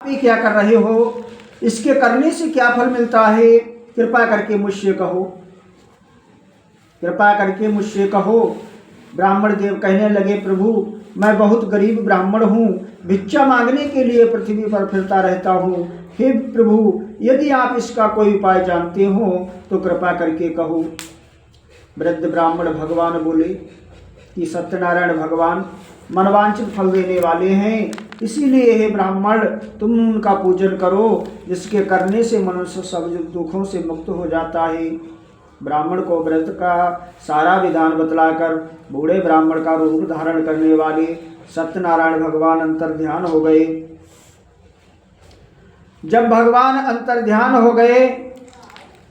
ये क्या कर रहे हो, इसके करने से क्या फल मिलता है, कृपा करके मुझसे कहो, कृपा करके मुझसे कहो। ब्राह्मण देव कहने लगे, प्रभु मैं बहुत गरीब ब्राह्मण हूँ, भिक्षा मांगने के लिए पृथ्वी पर फिरता रहता हूँ। हे प्रभु, यदि आप इसका कोई उपाय जानते हो तो कृपा करके कहो। वृद्ध ब्राह्मण भगवान बोले कि सत्यनारायण भगवान मनवांछित फल देने वाले हैं, इसीलिए हे ब्राह्मण तुम उनका पूजन करो, जिसके करने से मनुष्य सब दुखों से मुक्त हो जाता है। ब्राह्मण को व्रत का सारा विधान बतलाकर बूढ़े ब्राह्मण का रूप धारण करने वाले सत्यनारायण भगवान अंतर्ध्यान हो गए। जब भगवान अंतर्ध्यान हो गए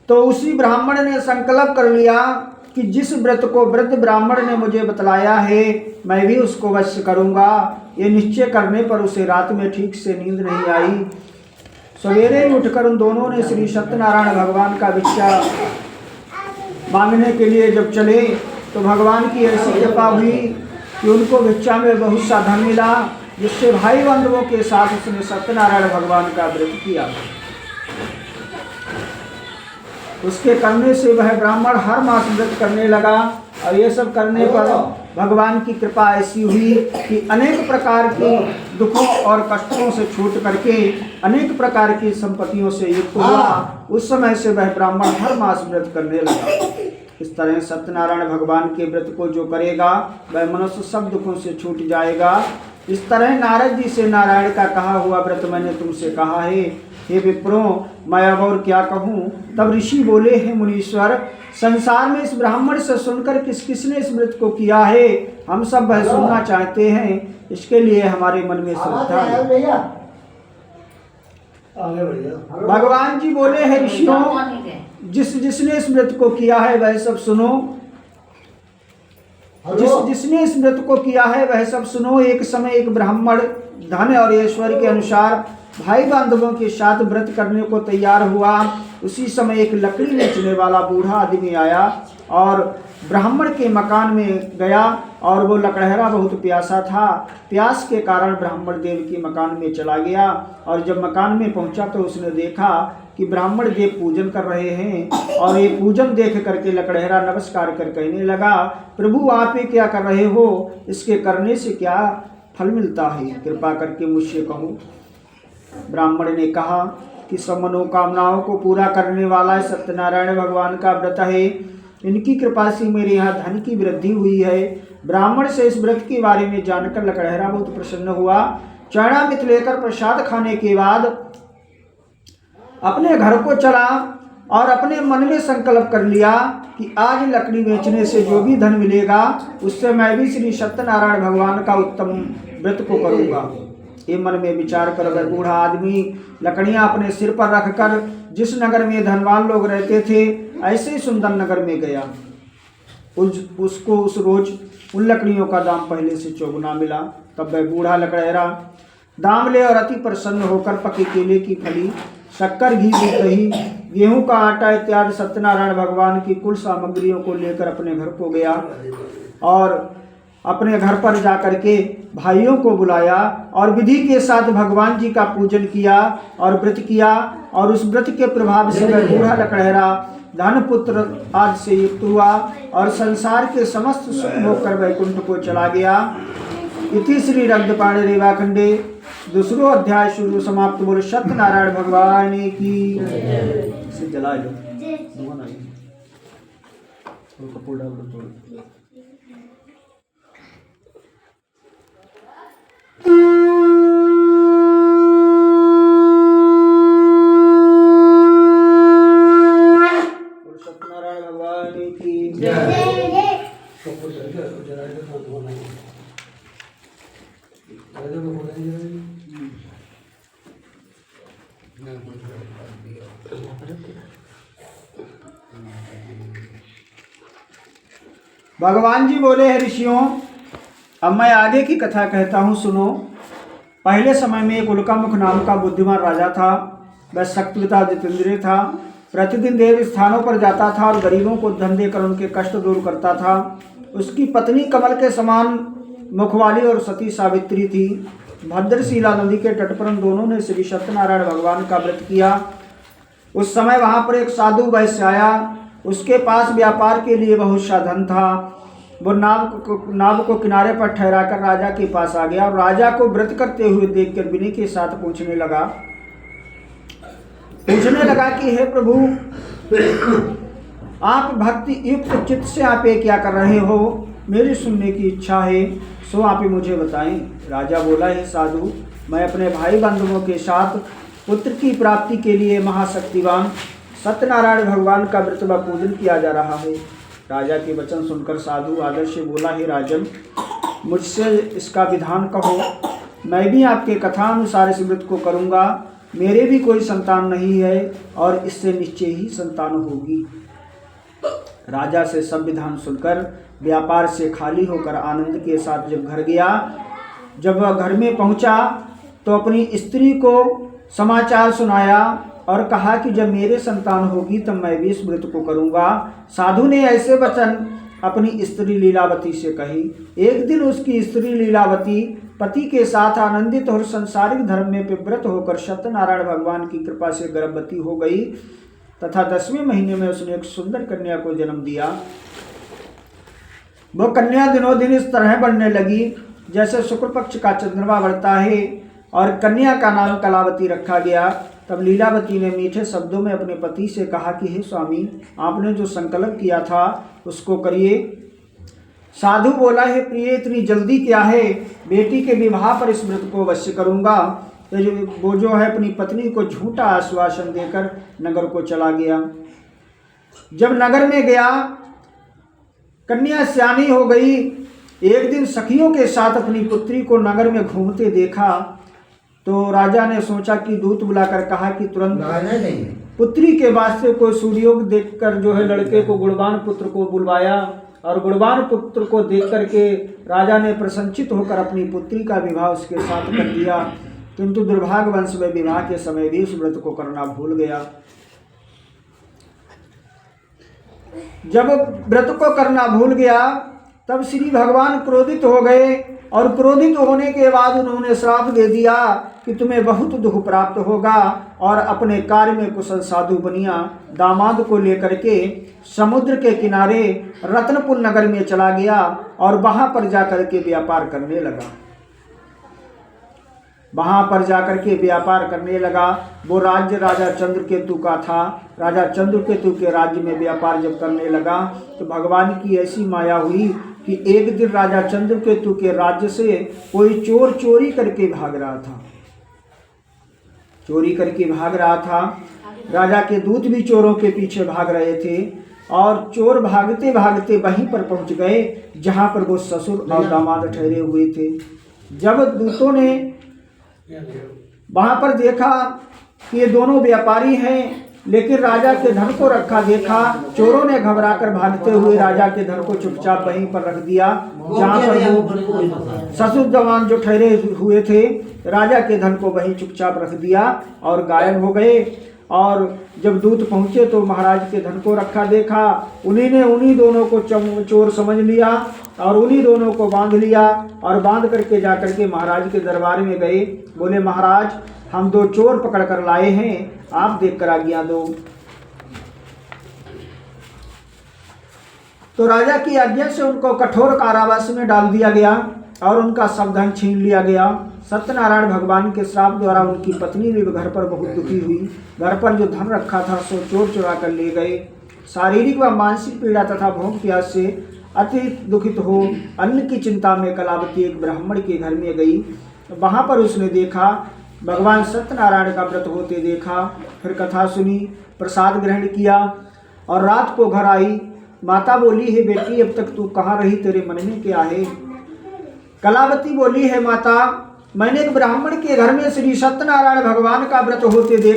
तो उसी ब्राह्मण ने संकल्प कर लिया कि जिस व्रत को वृद्ध ब्राह्मण ने मुझे बतलाया है मैं भी उसको वश करूंगा। ये निश्चय करने पर उसे रात में ठीक से नींद नहीं आई। सवेरे उठकर उन दोनों ने श्री सत्यनारायण भगवान का भिक्षा मांगने के लिए जब चले तो भगवान की ऐसी कृपा हुई कि उनको भिक्षा में बहुत सा धन मिला, जिससे भाई बंधुओं के साथ उसने सत्यनारायण भगवान का व्रत किया। उसके करने से वह ब्राह्मण हर मास व्रत करने लगा और ये सब करने पर भगवान की कृपा ऐसी हुई कि अनेक प्रकार के दुखों और कष्टों से छूट करके अनेक प्रकार की संपत्तियों से युक्त हुआ। उस समय से वह ब्राह्मण हर मास व्रत करने लगा। इस तरह सत्यनारायण भगवान के व्रत को जो करेगा वह मनुष्य सब दुखों से छूट जाएगा। इस तरह नारद जी से नारायण का कहा हुआ व्रत मैंने तुमसे कहा है। हे विप्रो, मैं अब और क्या कहूँ। तब ऋषि बोले, हे मुनीश्वर, संसार में इस ब्राह्मण से सुनकर किस किसने इस व्रत को किया है, हम सब वह सुनना चाहते हैं। इसके लिए हमारे मन में श्रद्धा है। भगवान जी बोले, हे ऋषियों, जिसने इस व्रत को किया है वह सब सुनो। जिसने इस व्रत को किया है वह सब सुनो। एक समय एक ब्राह्मण धन और ऐश्वर्य के अनुसार भाई बांधवों के साथ व्रत करने को तैयार हुआ। उसी समय एक लकड़ी बेचने वाला बूढ़ा आदमी आया और ब्राह्मण के मकान में गया और वो लकड़हरा बहुत प्यासा था। प्यास के कारण ब्राह्मण देव के मकान में चला गया और जब मकान में पहुंचा तो उसने देखा कि ब्राह्मण देव पूजन कर रहे हैं और ये पूजन देख करके लकड़हरा नमस्कार कर कहने लगा, प्रभु आप ये क्या कर रहे हो, इसके करने से क्या फल मिलता है, कृपा करके मुझसे कहो। ब्राह्मण ने कहा कि सब मनोकामनाओं को पूरा करने वाला सत्यनारायण भगवान का व्रत है। इनकी कृपा से मेरे यहाँ धन की वृद्धि हुई है। ब्राह्मण से इस व्रत के बारे में जानकर लकड़हरा बहुत प्रसन्न हुआ। चरणामृत लेकर प्रसाद खाने के बाद अपने घर को चला और अपने मन में संकल्प कर लिया कि आज लकड़ी बेचने से जो भी धन मिलेगा उससे मैं भी श्री सत्यनारायण भगवान का उत्तम व्रत को करूँगा। ये मन में विचार कर वह बूढ़ा आदमी लकड़ियां अपने सिर पर रखकर जिस नगर में धनवान लोग रहते थे ऐसे ही सुंदर नगर में गया। उसको उस रोज उन लकड़ियों का दाम पहले से चौगुना मिला। तब वह बूढ़ा लकड़हरा दाम ले और अति प्रसन्न होकर पके केले की फली, शक्कर, घी, दही, गेहूं का आटा इत्यादि सत्यनारायण भगवान की कुल सामग्रियों को लेकर अपने घर को गया और अपने घर पर जाकर के भाइयों को बुलाया और विधि के साथ भगवान जी का पूजन किया और व्रत किया। और उस व्रत के प्रभाव से वह बूढ़ा लकड़हरा धन पुत्र आदि से युक्त हुआ और संसार के समस्त सुख भोग कर वैकुंठ को चला गया। इति श्री रक्तपाणि रेवाखंडे दूसरो अध्याय शुरू समाप्त। बोले सत्यनारायण भगवान की। इसे जला लो, धुआं नहीं, कपूर डाल दो थोड़ा। सत्यनारायण भगवान की जय। भगवान जी बोले, है ऋषियों, अब मैं आगे की कथा कहता हूँ, सुनो। पहले समय में एक उल्कामुख नाम का बुद्धिमान राजा था। वह शक्तिवता जितेंद्रिय था। प्रतिदिन देव स्थानों पर जाता था और गरीबों को धन देकर उनके कष्ट दूर करता था। उसकी पत्नी कमल के समान मुख वाली और सती सावित्री थी। भद्रशिला नदी के तट पर उन दोनों ने श्री सत्यनारायण भगवान का व्रत किया। उस समय वहां पर एक साधु वैश्य आया। उसके पास व्यापार के लिए बहुत सा धन था। वो नाव को किनारे पर ठहराकर राजा के पास आ गया और राजा को व्रत करते हुए देखकर विनय के साथ पूछने लगा कि हे प्रभु, आप भक्ति युक्त चित्त से आप ये क्या कर रहे हो? मेरी सुनने की इच्छा है, सो आप ही मुझे बताएं। राजा बोला, हे साधु, मैं अपने भाई बंधुओं के साथ पुत्र की प्राप्ति के लिए महाशक्तिवान सत्यनारायण भगवान का व्रत व पूजन किया जा रहा है। राजा के वचन सुनकर साधु आदर से बोला, हे राजन, मुझसे इसका विधान कहो, मैं भी आपके कथा अनुसार इस व्रत को करूँगा। मेरे भी कोई संतान नहीं है और इससे निश्चय ही संतान होगी। राजा से सब विधान सुनकर व्यापार से खाली होकर आनंद के साथ जब घर गया, जब वह घर में पहुंचा तो अपनी स्त्री को समाचार सुनाया और कहा कि जब मेरे संतान होगी तब मैं भी इस व्रत को करूंगा। साधु ने ऐसे वचन अपनी स्त्री लीलावती से कही। एक दिन उसकी स्त्री लीलावती पति के साथ आनंदित और संसारिक धर्म में विव्रत होकर सत्यनारायण भगवान की कृपा से गर्भवती हो गई तथा 10वें महीने में उसने एक सुंदर कन्या को जन्म दिया। वो कन्या दिनों दिन इस तरह बढ़ने लगी जैसे शुक्ल पक्ष का चंद्रमा बढ़ता है, और कन्या का नाम कलावती रखा गया। तब लीलावती ने मीठे शब्दों में अपने पति से कहा कि हे स्वामी, आपने जो संकल्प किया था उसको करिए। साधु बोला, हे प्रिय, इतनी जल्दी क्या है? बेटी के विवाह पर इस व्रत को अवश्य करूँगा। वो जो है अपनी पत्नी को झूठा आश्वासन देकर नगर को चला गया। जब नगर में गया, कन्या सियानी हो गई। एक दिन सखियों के साथ अपनी पुत्री को नगर में घूमते देखा तो राजा ने सोचा कि दूत बुलाकर कहा कि तुरंत पुत्री के वास्ते कोई सुयोग देखकर जो है लड़के को गुणवान पुत्र को बुलवाया, और गुणवान पुत्र को देख करके राजा ने प्रसन्नचित होकर अपनी पुत्री का विवाह उसके साथ कर दिया। किंतु दुर्भाग्यवश में विवाह के समय भी उस व्रत को करना भूल गया। जब व्रत को करना भूल गया तब श्री भगवान क्रोधित हो गए, और क्रोधित होने के बाद उन्होंने श्राप दे दिया कि तुम्हें बहुत दुख प्राप्त होगा, और अपने कार्य में कुशल साधु बनिया दामाद को लेकर के समुद्र के किनारे रत्नपुर नगर में चला गया और वहां पर जाकर के व्यापार करने लगा। वहां पर जाकर के व्यापार करने लगा। वो राज्य राजा चंद्रकेतु का था। राजा चंद्रकेतु के राज्य में व्यापार जब करने लगा तो भगवान की ऐसी माया हुई कि एक दिन राजा चंद्रकेतु के राज्य से कोई चोर चोरी करके भाग रहा था। चोरी करके भाग रहा था। राजा के दूत भी चोरों के पीछे भाग रहे थे, और चोर भागते भागते वहीं पर पहुंच गए जहां पर वो ससुर और दामाद ठहरे हुए थे। जब दूतों ने वहां पर देखा कि ये दोनों व्यापारी हैं, लेकिन राजा के धन को रखा देखा, चोरों ने घबराकर भागते हुए राजा के धन को चुपचाप वहीं पर रख दिया जहां पर वो ससुर जवान जो ठहरे हुए थे। राजा के धन को वहीं चुपचाप रख दिया और गायब हो गए। और जब दूत पहुंचे तो महाराज के धन को रखा देखा। उन्हीं ने उन्हीं दोनों को चोर समझ लिया और उन्हीं दोनों को बांध लिया, और बांध करके जाकर के महाराज के दरबार में गए। बोले, महाराज, हम 2 चोर पकड़ कर लाए हैं, आप देखकर आज्ञा दो। तो राजा की आज्ञा से उनको कठोर कारावास में डाल दिया गया और उनका सब धन छीन लिया गया। सत्यनारायण भगवान के श्राप द्वारा उनकी पत्नी भी घर पर बहुत दुखी हुई। घर पर जो धन रखा था सो चोर चुरा कर ले गए। शारीरिक व मानसिक पीड़ा तथा भूख प्यास से अति दुखित हो अन्न की चिंता में कलावती एक ब्राह्मण के घर में गई। वहां पर उसने देखा, भगवान सत्यनारायण का व्रत होते देखा। फिर कथा सुनी, प्रसाद ग्रहण किया और रात को घर आई। माता बोली, है बेटी, अब तक तू कहाँ रही? तेरे मन में क्या है? कलावती बोली, है माता, मैंने एक ब्राह्मण के घर में श्री सत्यनारायण भगवान का व्रत होते देखा।